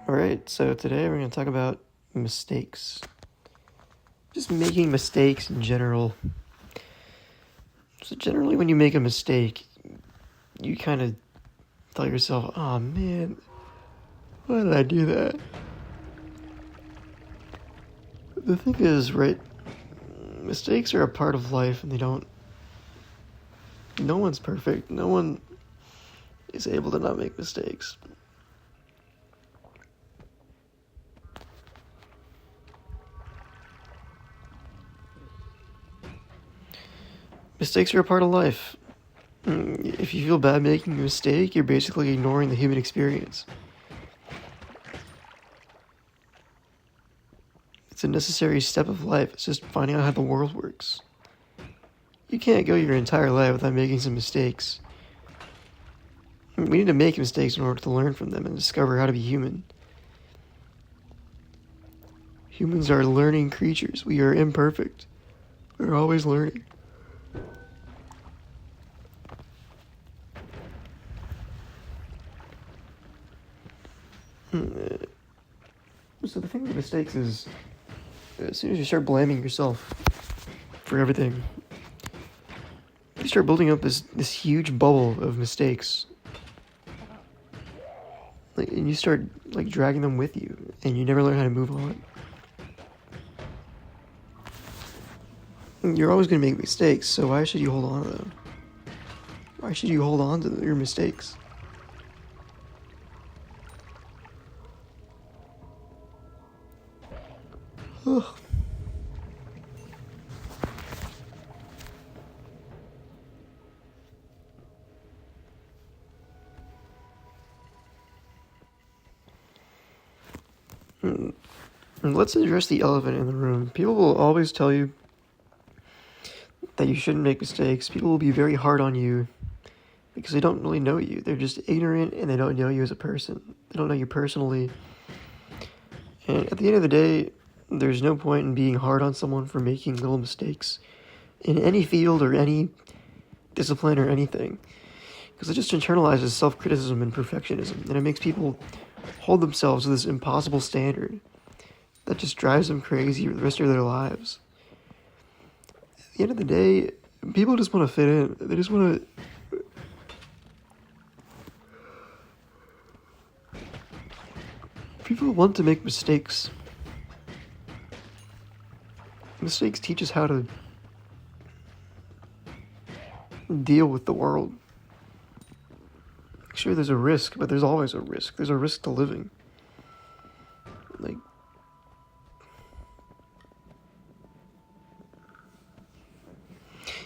Alright, so today we're going to talk about mistakes. Just making mistakes in general. So generally when you make a mistake, you kind of tell yourself, oh man, why did I do that? The thing is, right, mistakes are a part of life and no one's perfect. No one is able to not make mistakes. Mistakes are a part of life. If you feel bad making a mistake, you're basically ignoring the human experience. It's a necessary step of life. It's just finding out how the world works. You can't go your entire life without making some mistakes. We need to make mistakes in order to learn from them and discover how to be human. Humans are learning creatures. We are imperfect. We're always learning. So the thing with mistakes is, as soon as you start blaming yourself for everything, you start building up this huge bubble of mistakes. And you start dragging them with you, and you never learn how to move on. You're always going to make mistakes, so why should you hold on to them? Why should you hold on to your mistakes? Ugh. Let's address the elephant in the room. People will always tell you that you shouldn't make mistakes. People will be very hard on you because they don't really know you. They're just ignorant and they don't know you as a person. They don't know you personally. And at the end of the day, there's no point in being hard on someone for making little mistakes in any field or any discipline or anything. Because it just internalizes self-criticism and perfectionism. And it makes people hold themselves to this impossible standard that just drives them crazy for the rest of their lives. At the end of the day, people just want to fit in. They just want to... People want to make mistakes. Mistakes teach us how to deal with the world. Sure, there's a risk, but there's always a risk. There's a risk to living.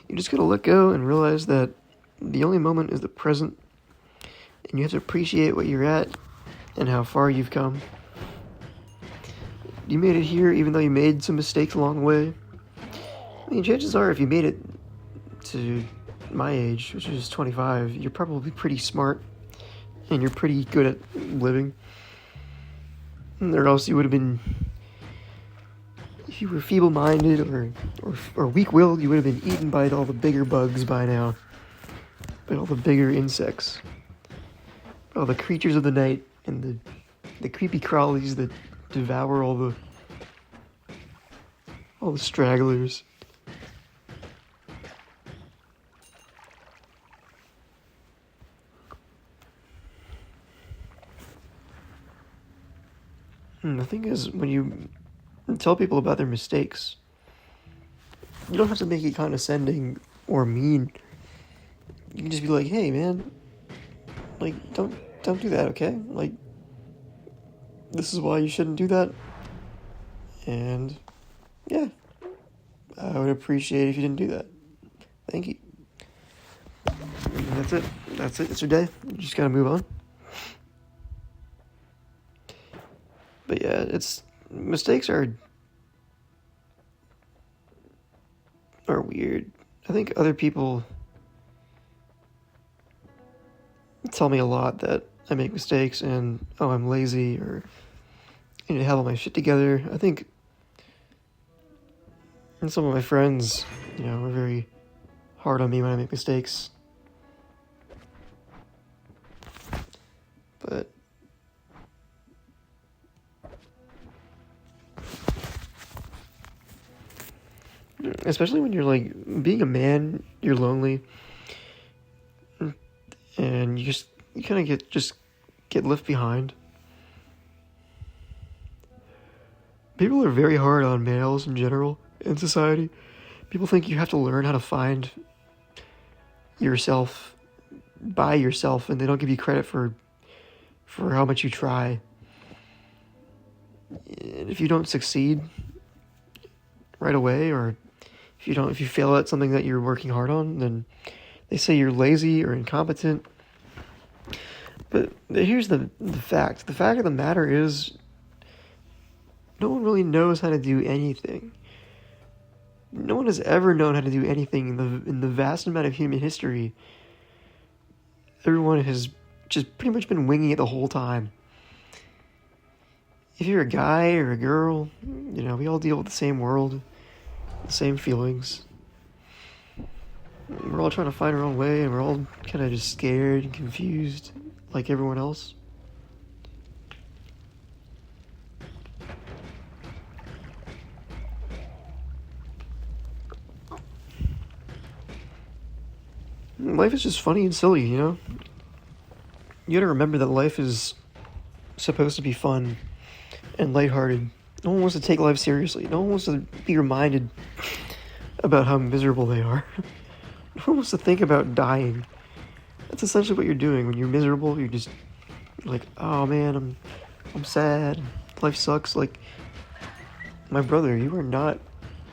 You just gotta let go and realize that the only moment is the present, and you have to appreciate what you're at and how far you've come. You made it here even though you made some mistakes along the way. I mean, chances are if you made it to my age, which is 25, you're probably pretty smart and you're pretty good at living. Or else you would have been... If you were feeble-minded or weak-willed, you would have been eaten by all the bigger bugs by now. By all the bigger insects. By all the creatures of the night and the creepy crawlies that devour all the stragglers. And the thing is, when you tell people about their mistakes, you don't have to make it condescending or mean. You can just be like, hey man, don't do that, okay? This is why you shouldn't do that. And yeah, I would appreciate it if you didn't do that. Thank you. And that's it. It's your day. You just gotta move on. But yeah, mistakes are weird. I think other people tell me a lot that I make mistakes and, oh, I'm lazy or I need to have all my shit together. I think and some of my friends, are very hard on me when I make mistakes. But Especially when you're like being a man, you're lonely, and you kind of get left behind. People are very hard on males in general in society. People think you have to learn how to find yourself by yourself, and they don't give you credit for how much you try. And if you don't succeed right away, or if you fail at something that you're working hard on, then they say you're lazy or incompetent. But here's the fact. The fact of the matter is, no one really knows how to do anything. No one has ever known how to do anything in the vast amount of human history. Everyone has just pretty much been winging it the whole time. If you're a guy or a girl, we all deal with the same world, the same feelings. We're all trying to find our own way, and we're all kind of just scared and confused, like everyone else. Life is just funny and silly, You gotta remember that life is supposed to be fun and lighthearted. No one wants to take life seriously. No one wants to be reminded about how miserable they are. No one wants to think about dying. That's essentially what you're doing when you're miserable. You're just like, oh man, I'm sad. Life sucks. Like, my brother, you are not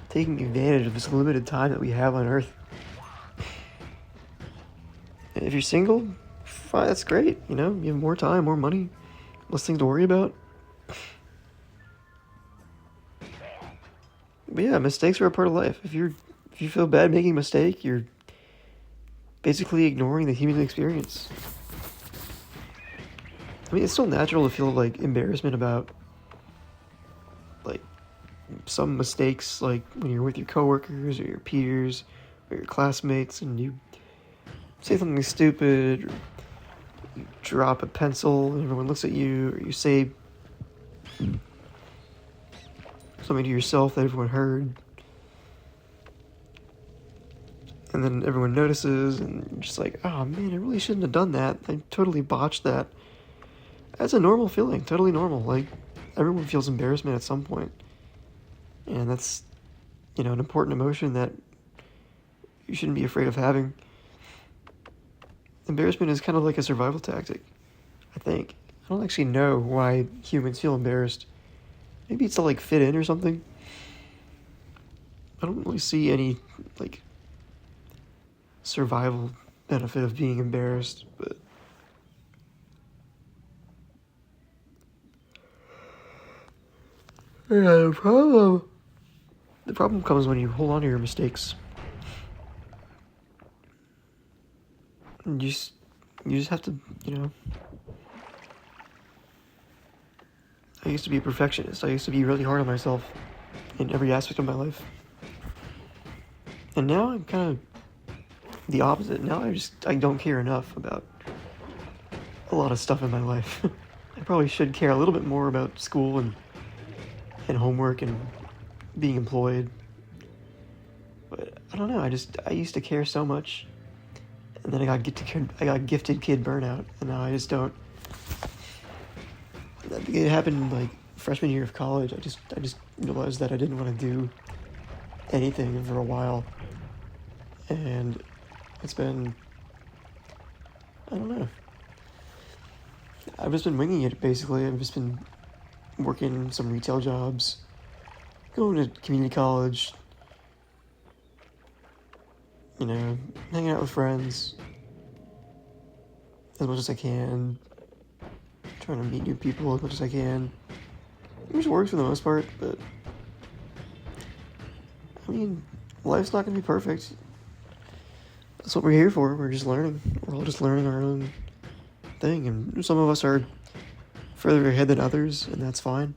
taking advantage of this limited time that we have on Earth. And if you're single, fine, that's great. You have more time, more money, less things to worry about. But yeah, mistakes are a part of life. If you feel bad making a mistake, you're basically ignoring the human experience. I mean, it's still natural to feel like embarrassment about like some mistakes, like when you're with your coworkers or your peers or your classmates and you say something stupid, or you drop a pencil and everyone looks at you, or you say something to yourself that everyone heard, and then everyone notices, and you're just like, oh man, I really shouldn't have done that. I totally botched that. That's a normal feeling, totally normal. Like, everyone feels embarrassment at some point, and that's, an important emotion that you shouldn't be afraid of having. Embarrassment is kind of like a survival tactic, I think. I don't actually know why humans feel embarrassed. Maybe it's to, like, fit in or something. I don't really see any, like, survival benefit of being embarrassed, but yeah, the problem comes when you hold on to your mistakes. And you just have to, I used to be a perfectionist. I used to be really hard on myself in every aspect of my life. And now I'm kind of the opposite. Now I don't care enough about a lot of stuff in my life. I probably should care a little bit more about school and homework and being employed. But I don't know. I used to care so much, and then I got gifted kid burnout, and now I just don't. It happened like freshman year of college. I just realized that I didn't want to do anything for a while, and it's been, I don't know. I've just been winging it basically. I've just been working some retail jobs, going to community college, hanging out with friends as much as I can, trying to meet new people as much as I can. It just works for the most part, but I mean, life's not going to be perfect. That's what we're here for. We're just learning. We're all just learning our own thing, and some of us are further ahead than others, and that's fine.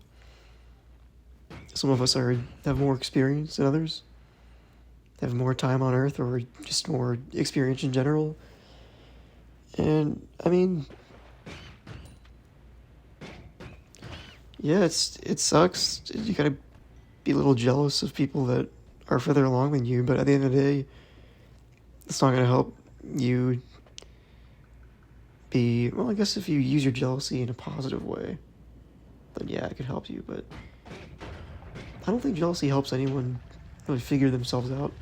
Some of us have more experience than others, have more time on Earth, or just more experience in general. And I mean, yeah, it sucks. You gotta be a little jealous of people that are further along than you, but at the end of the day, it's not going to help you be, well, I guess if you use your jealousy in a positive way, then yeah, it could help you, but I don't think jealousy helps anyone really figure themselves out.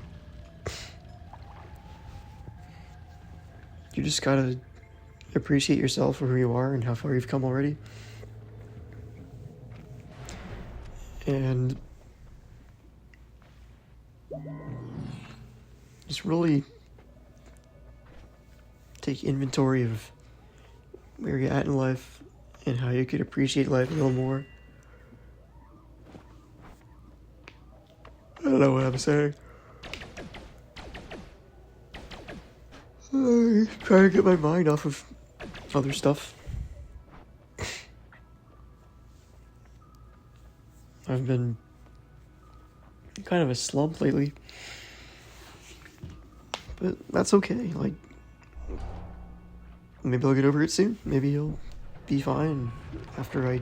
You just gotta appreciate yourself for who you are and how far you've come already. And just really take inventory of where you're at in life and how you could appreciate life a little more. I don't know what I'm saying. I try to get my mind off of other stuff. I've been kind of a slump lately. But that's okay. Like, maybe I'll get over it soon. Maybe I'll be fine after I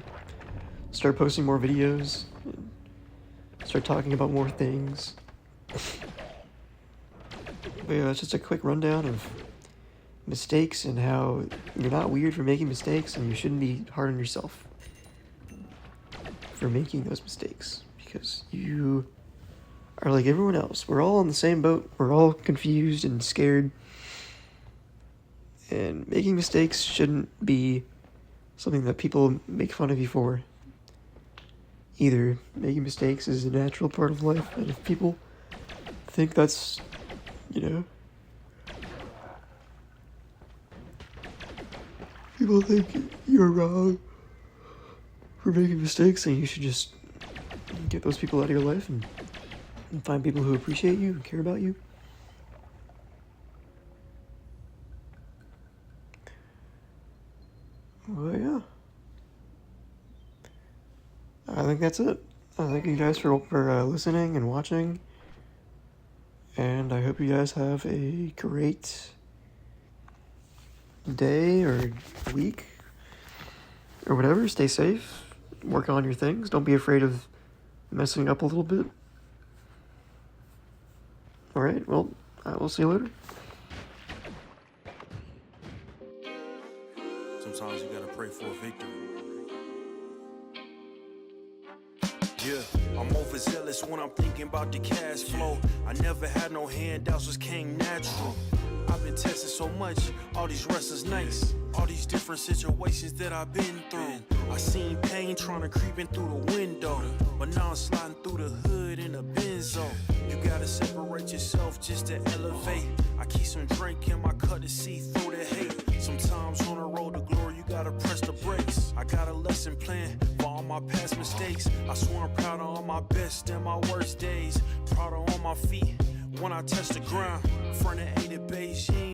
start posting more videos and start talking about more things. But yeah, that's just a quick rundown of mistakes and how you're not weird for making mistakes and you shouldn't be hard on yourself for making those mistakes, because you are like everyone else. We're all in the same boat. We're all confused and scared. And making mistakes shouldn't be something that people make fun of you for either. Making mistakes is a natural part of life, and if people think that's, people think you're wrong for making mistakes, then you should just get those people out of your life and find people who appreciate you and care about you. Well, yeah. I think that's it. Thank you guys for listening and watching. And I hope you guys have a great day or week or whatever. Stay safe. Work on your things. Don't be afraid of messing up a little bit. Alright, well, I will see you later. Sometimes you gotta pray for a victory. Yeah, I'm overzealous when I'm thinking about the cash flow. I never had no handouts, just came natural. I've been tested so much, all these restless nights, all these different situations that I've been through. I seen pain trying to creep in through the window, but now I'm sliding through the hood in a Benzo. You gotta separate yourself just to elevate. I keep some drink in my cup to see through the hate. Sometimes on the road to glory, you gotta press the brakes. I got a lesson plan for all my past mistakes. I swear I'm proud of all my best and my worst days. Proud of all my feet when I touch the ground. Front of 80 Beijing.